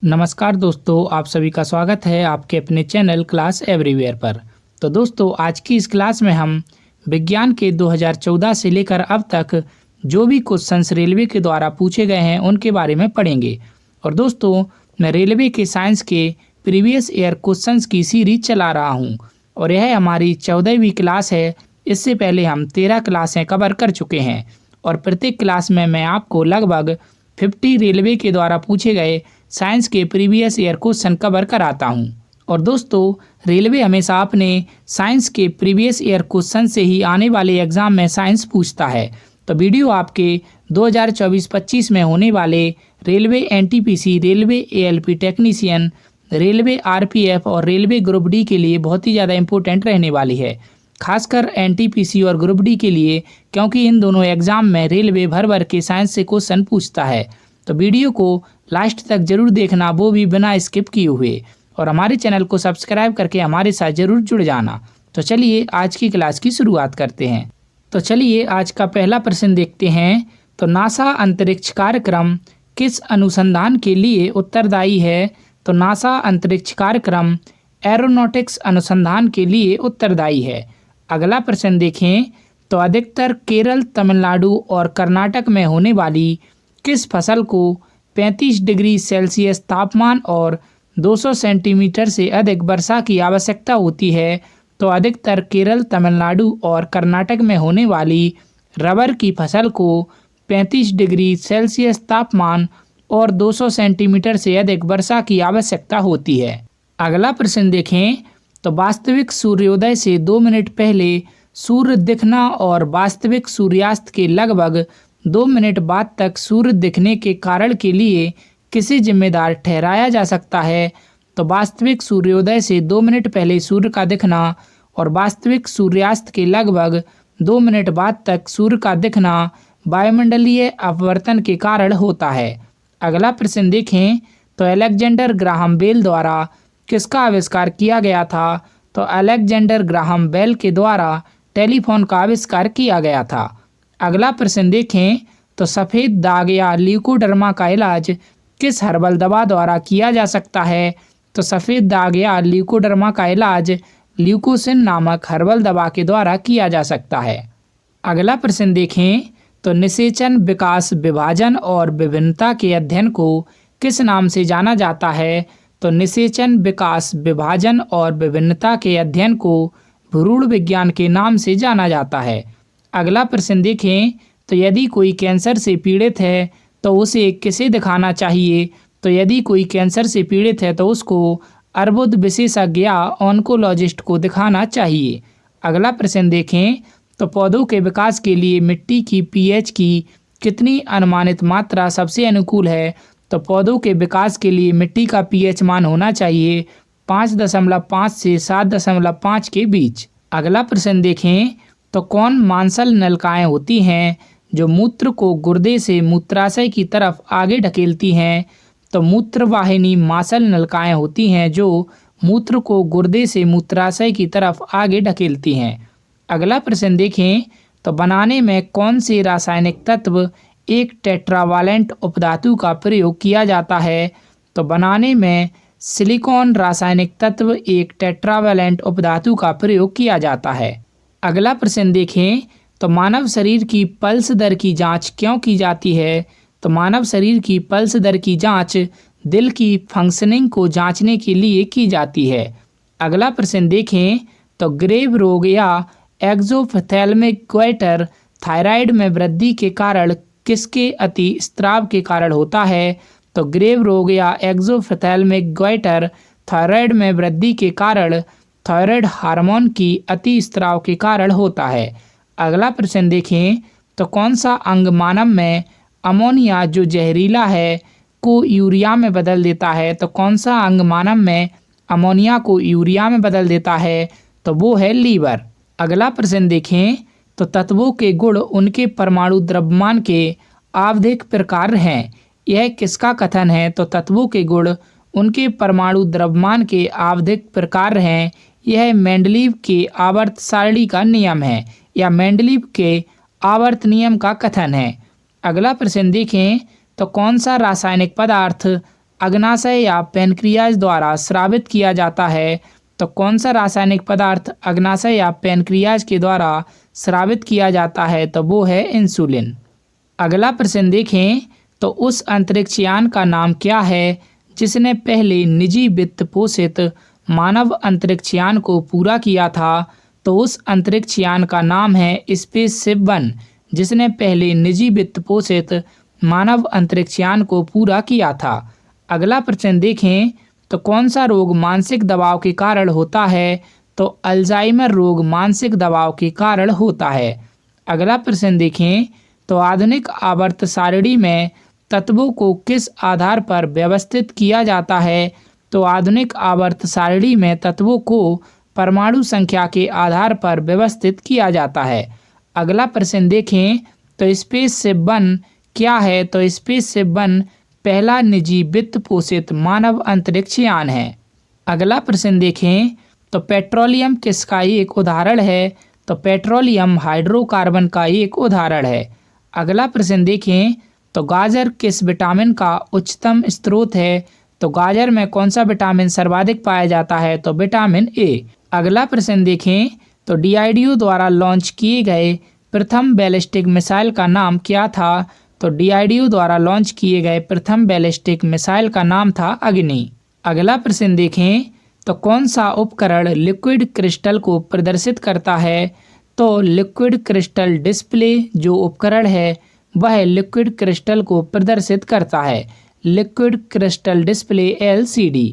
नमस्कार दोस्तों, आप सभी का स्वागत है आपके अपने चैनल क्लास एवरीवेयर पर। तो दोस्तों, आज की इस क्लास में हम विज्ञान के 2014 से लेकर अब तक जो भी क्वेश्चंस रेलवे के द्वारा पूछे गए हैं उनके बारे में पढ़ेंगे। और दोस्तों, मैं रेलवे के साइंस के प्रीवियस ईयर क्वेश्चंस की सीरीज चला रहा हूं और यह हमारी 14वीं क्लास है। इससे पहले हम 13 क्लासें कवर कर चुके हैं और प्रत्येक क्लास में मैं आपको लगभग 50 रेलवे के द्वारा पूछे गए साइंस के प्रीवियस ईयर क्वेश्चन कवर कराता हूं। और दोस्तों, रेलवे हमेशा अपने साइंस के प्रीवियस ईयर क्वेश्चन से ही आने वाले एग्जाम में साइंस पूछता है। तो वीडियो आपके 2024-25 में होने वाले railway NTPC, railway ALP technician, railway RPF और रेलवे ग्रुप डी के लिए बहुत ही ज़्यादा इंपॉर्टेंट रहने वाली है, खासकर एनटीपीसी और ग्रुप डी के लिए, क्योंकि इन दोनों एग्जाम में रेलवे भर भर के साइंस से क्वेश्चन पूछता है। तो वीडियो को लास्ट तक जरूर देखना, वो भी बिना स्किप किए हुए, और हमारे चैनल को सब्सक्राइब करके हमारे साथ जरूर जुड़ जाना। तो चलिए आज की क्लास की शुरुआत करते हैं। तो चलिए आज का पहला प्रश्न देखते हैं। तो नासा अंतरिक्ष कार्यक्रम किस अनुसंधान के लिए उत्तरदायी है? तो नासा अंतरिक्ष कार्यक्रम एरोनॉटिक्स अनुसंधान के लिए उत्तरदायी है। अगला प्रश्न देखें। तो अधिकतर केरल, तमिलनाडु और कर्नाटक में होने वाली किस फसल को 35 डिग्री सेल्सियस तापमान और 200 सेंटीमीटर से अधिक वर्षा की आवश्यकता होती है? तो अधिकतर केरल, तमिलनाडु और कर्नाटक में होने वाली रबर की फसल को 35 डिग्री सेल्सियस तापमान और 200 सेंटीमीटर से अधिक वर्षा की आवश्यकता होती है। अगला प्रश्न देखें। तो वास्तविक सूर्योदय से 2 मिनट पहले सूर्य दिखना और वास्तविक सूर्यास्त के लगभग 2 मिनट बाद तक सूर्य दिखने के कारण के लिए किसे जिम्मेदार ठहराया जा सकता है? तो वास्तविक सूर्योदय से 2 मिनट पहले सूर्य का दिखना और वास्तविक सूर्यास्त के लगभग 2 मिनट बाद तक सूर्य का दिखना वायुमंडलीय अपवर्तन के कारण होता है। अगला प्रश्न देखें। तो अलेक्जेंडर ग्राहम बेल द्वारा किसका आविष्कार किया गया था? तो अलेक्जेंडर ग्राहम बेल के द्वारा टेलीफोन का आविष्कार किया गया था। अगला प्रश्न देखें। तो सफ़ेद दाग या ल्यूकोडर्मा का इलाज किस हर्बल दवा द्वारा किया जा सकता है? तो सफ़ेद दाग या ल्यूकोडर्मा का इलाज ल्यूकोसिन नामक हर्बल दवा के द्वारा किया जा सकता है। अगला प्रश्न देखें। तो निषेचन, विकास, विभाजन और विभिन्नता के अध्ययन को किस नाम से जाना जाता है? तो निषेचन, विकास, विभाजन और विभिन्नता के अध्ययन को भ्रूण विज्ञान के नाम से जाना जाता है। अगला प्रश्न देखें। तो यदि कोई कैंसर से पीड़ित है तो उसे किसे दिखाना चाहिए? तो यदि कोई कैंसर से पीड़ित है तो उसको अर्बुद विशेषज्ञ या ऑन्कोलॉजिस्ट को दिखाना चाहिए। अगला प्रश्न देखें। तो पौधों के विकास के लिए मिट्टी की पीएच की कितनी अनुमानित मात्रा सबसे अनुकूल है? तो पौधों के विकास के लिए मिट्टी का पीएच मान होना चाहिए 5.5 से 7.5 के बीच। अगला प्रश्न देखें। तो कौन मांसल नलिकाएं होती हैं जो मूत्र को गुर्दे से मूत्राशय की तरफ आगे ढकेलती हैं? तो मूत्रवाहिनी मांसल नलिकाएं होती हैं जो मूत्र को गुर्दे से मूत्राशय की तरफ आगे ढकेलती हैं। अगला प्रश्न देखें। तो बनाने में कौन से रासायनिक तत्व एक टेट्रावालेंट उपधातु का प्रयोग किया जाता है? तो बनाने में सिलिकॉन रासायनिक तत्व एक टेट्रावालेंट उपधातु का प्रयोग किया जाता है। अगला प्रश्न देखें। तो मानव शरीर की पल्स दर की जांच क्यों की जाती है? तो मानव शरीर की पल्स दर की जांच दिल की फंक्शनिंग को जांचने के लिए की जाती है। अगला प्रश्न देखें। तो ग्रेव रोग या एक्सोप्थेल्मिक गोइटर थायराइड में वृद्धि के कारण किसके अति स्त्राव के कारण होता है? तो ग्रेव रोग या एक्सोप्थेल्मिक गोइटर थायराइड में वृद्धि के कारण थायराइड हार्मोन की अति स्त्राव के कारण होता है। अगला प्रश्न देखें। तो कौन सा अंग मानव में अमोनिया जो जहरीला है को यूरिया में बदल देता है? तो कौन सा अंग मानव में अमोनिया को यूरिया में बदल देता है? तो वो है लीवर। अगला प्रश्न देखें। तो तत्वों के गुण उनके परमाणु द्रव्यमान के आवधिक प्रकार हैं, यह किसका कथन है? तो तत्वों के गुण उनके परमाणु द्रव्यमान के आवधिक प्रकार हैं, यह मेंडलीव के आवर्त सारणी का नियम है या मेंडलीव के आवर्त नियम का कथन है। अगला प्रश्न देखें। तो कौन सा रासायनिक पदार्थ अग्नाशय या पैनक्रियाज द्वारा स्रावित किया जाता है। तो कौन सा रासायनिक पदार्थ अग्नाशय या पैनक्रियाज के द्वारा स्रावित किया जाता है? तो वो है इंसुलिन। अगला प्रश्न देखें, तो उस अंतरिक्ष यान का नाम क्या है जिसने पहले निजी वित्त पोषित मानव अंतरिक्ष यान को पूरा किया था? तो उस अंतरिक्ष यान का नाम है स्पेसशिप 1, जिसने पहले निजी वित्त पोषित मानव अंतरिक्ष यान को पूरा किया था। अगला प्रश्न देखें, तो कौन सा रोग मानसिक दबाव के कारण होता है? तो अल्जाइमर रोग मानसिक दबाव के कारण होता है। अगला प्रश्न देखें, तो आधुनिक आवर्त सारणी में तत्वों को किस आधार पर व्यवस्थित किया जाता है? तो आधुनिक आवर्त सारणी में तत्वों को परमाणु संख्या के आधार पर व्यवस्थित किया जाता है। अगला प्रश्न देखें, तो स्पेसशिप 1 क्या है? तो स्पेसशिप 1 पहला निजी वित्त पोषित मानव अंतरिक्ष यान है। अगला प्रश्न देखें, तो पेट्रोलियम किसका एक उदाहरण है? तो पेट्रोलियम हाइड्रोकार्बन का एक उदाहरण है। अगला प्रश्न देखें, तो गाजर किस विटामिन का उच्चतम स्रोत है? तो गाजर में कौन सा विटामिन सर्वाधिक पाया जाता है? तो विटामिन ए। अगला प्रश्न देखें, तो डीआरडीओ द्वारा लॉन्च किए गए प्रथम बैलिस्टिक मिसाइल का नाम क्या था? तो डीआरडीओ द्वारा लॉन्च किए गए प्रथम बैलिस्टिक मिसाइल का नाम था अग्नि। अगला प्रश्न देखें, तो कौन सा उपकरण लिक्विड क्रिस्टल को प्रदर्शित करता है? तो लिक्विड क्रिस्टल डिस्प्ले जो उपकरण है वह लिक्विड क्रिस्टल को प्रदर्शित करता है, लिक्विड क्रिस्टल डिस्प्ले LCD।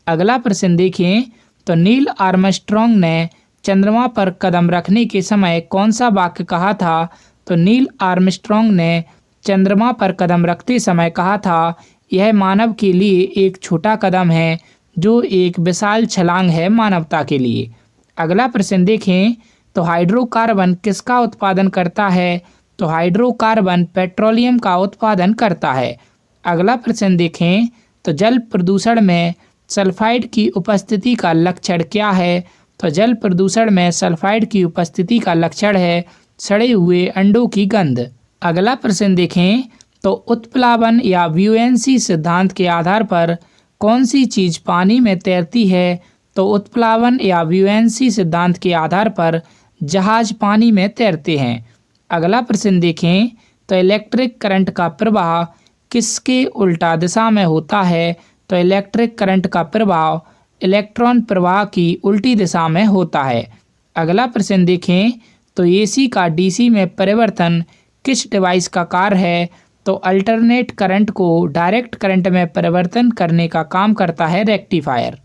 अगला प्रश्न देखें, तो नील आर्मस्ट्रॉन्ग ने चंद्रमा पर कदम रखने के समय कौन सा वाक्य कहा था? तो नील आर्मस्ट्रॉन्ग ने चंद्रमा पर कदम रखते समय कहा था, यह मानव के लिए एक छोटा कदम है जो एक विशाल छलांग है मानवता के लिए। अगला प्रश्न देखें, तो हाइड्रोकार्बन किसका उत्पादन करता है? तो हाइड्रोकार्बन पेट्रोलियम का उत्पादन करता है। अगला प्रश्न देखें, तो जल प्रदूषण में सल्फाइड की उपस्थिति का लक्षण क्या है? तो जल प्रदूषण में सल्फाइड की उपस्थिति का लक्षण है सड़े हुए अंडों की गंध। अगला प्रश्न देखें, तो उत्प्लावन या ब्यूएंसी सिद्धांत के आधार पर कौन सी चीज पानी में तैरती है? तो उत्प्लावन या ब्यूएंसी सिद्धांत के आधार पर जहाज पानी में तैरते हैं। अगला प्रश्न देखें, तो इलेक्ट्रिक करंट का प्रवाह किसके उल्टा दिशा में होता है? तो इलेक्ट्रिक करंट का प्रवाह इलेक्ट्रॉन प्रवाह की उल्टी दिशा में होता है। अगला प्रश्न देखें, तो AC का DC में परिवर्तन किस डिवाइस का कार्य है? तो अल्टरनेट करंट को डायरेक्ट करंट में परिवर्तन करने का काम करता है रेक्टिफायर।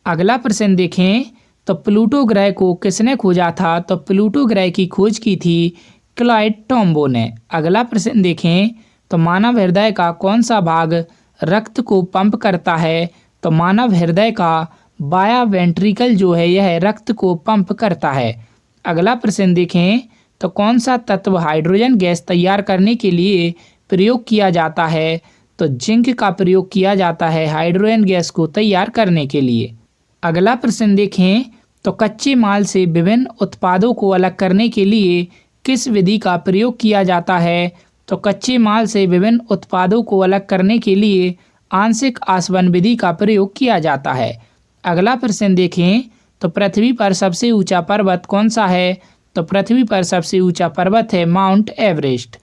अगला प्रश्न देखें, तो प्लूटो ग्रह को किसने खोजा था? तो प्लूटो ग्रह की खोज की थी क्लॉयड टोम्बो ने। अगला प्रश्न देखें, तो मानव हृदय का कौन सा भाग रक्त को पंप करता है? तो मानव हृदय का बाया वेंट्रिकल जो है यह रक्त को पंप करता है। अगला प्रश्न देखें, तो कौन सा तत्व हाइड्रोजन गैस तैयार करने के लिए प्रयोग किया जाता है? तो जिंक का प्रयोग किया जाता है हाइड्रोजन गैस को तैयार करने के लिए। अगला प्रश्न देखें, तो कच्चे माल से विभिन्न उत्पादों को अलग करने के लिए किस विधि का प्रयोग किया जाता है? तो कच्चे माल से विभिन्न उत्पादों को अलग करने के लिए आंशिक आसवन विधि का प्रयोग किया जाता है। अगला प्रश्न देखें, तो पृथ्वी पर सबसे ऊंचा पर्वत कौन सा है? तो पृथ्वी पर सबसे ऊंचा पर्वत है माउंट एवरेस्ट।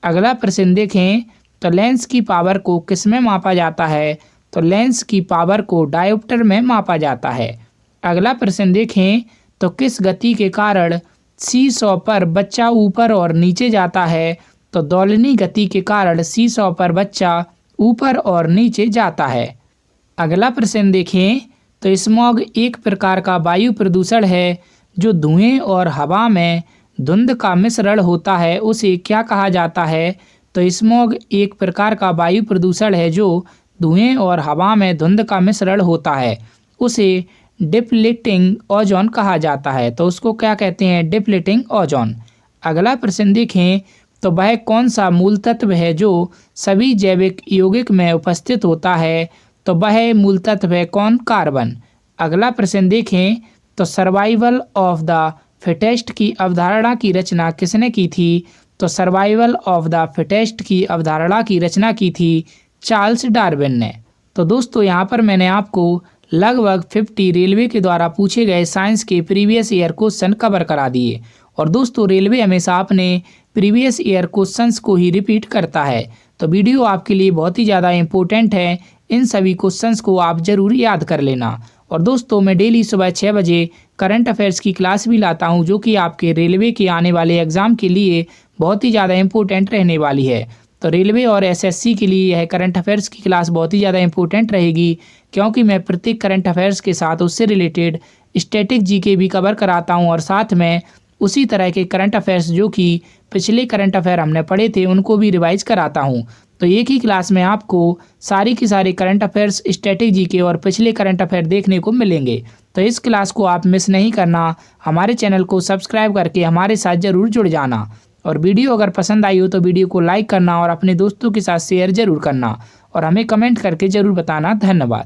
अगला प्रश्न देखें, तो लेंस की पावर को किस में मापा जाता है? तो लेंस की पावर को डायोप्टर में मापा जाता है। अगला प्रश्न देखें, तो किस गति के कारण सीसॉ पर बच्चा ऊपर और नीचे जाता है? तो दोलनी गति के कारण सीसॉ पर बच्चा ऊपर और नीचे जाता है। अगला प्रश्न देखें, तो स्मॉग एक प्रकार का वायु प्रदूषण है जो धुएं और हवा में धुंध का मिश्रण होता है, उसे क्या कहा जाता है? तो स्मॉग एक प्रकार का वायु प्रदूषण है जो धुएं और हवा में धुंध का मिश्रण होता है, उसे डिप्लीटिंग ओजोन कहा जाता है। तो उसको क्या कहते हैं? Depleting ozone. अगला प्रश्न देखें, तो वह कौन सा मूल तत्व है जो सभी जैविक यौगिक में उपस्थित होता है? तो वह मूल तत्व है कौन? कार्बन। अगला प्रश्न देखें, तो सर्वाइवल ऑफ द फिटेस्ट की अवधारणा की रचना किसने की थी? तो सर्वाइवल ऑफ द फिटेस्ट की अवधारणा की रचना की थी चार्ल्स डार्विन ने। तो दोस्तों यहाँ पर मैंने आपको लगभग 50 रेलवे के द्वारा पूछे गए साइंस के प्रीवियस ईयर क्वेश्चन कवर करा दिए। और दोस्तों रेलवे हमेशा अपने प्रीवियस ईयर क्वेश्चंस को ही रिपीट करता है, तो वीडियो आपके लिए बहुत ही ज़्यादा इम्पोर्टेंट है। इन सभी क्वेश्चंस को आप ज़रूर याद कर लेना। और दोस्तों मैं डेली सुबह 6 बजे करंट अफेयर्स की क्लास भी लाता हूं, जो कि आपके रेलवे के आने वाले एग्ज़ाम के लिए बहुत ही ज़्यादा इम्पोर्टेंट रहने वाली है। तो रेलवे और एसएससी के लिए यह करंट अफेयर्स की क्लास बहुत ही ज़्यादा इम्पोर्टेंट रहेगी, क्योंकि मैं प्रत्येक करंट अफेयर्स के साथ उससे रिलेटेड स्टैटिक जीके भी कवर कराता हूँ, और साथ में उसी तरह के करंट अफेयर्स जो कि पिछले करंट अफेयर हमने पढ़े थे उनको भी रिवाइज कराता हूँ। तो एक ही क्लास में आपको सारी की सारी करंट अफेयर्स, स्टैटिक जीके और पिछले करंट अफेयर देखने को मिलेंगे। तो इस क्लास को आप मिस नहीं करना। हमारे चैनल को सब्सक्राइब करके हमारे साथ ज़रूर जुड़ जाना। और वीडियो अगर पसंद आई हो तो वीडियो को लाइक करना और अपने दोस्तों के साथ शेयर ज़रूर करना, और हमें कमेंट करके ज़रूर बताना। धन्यवाद।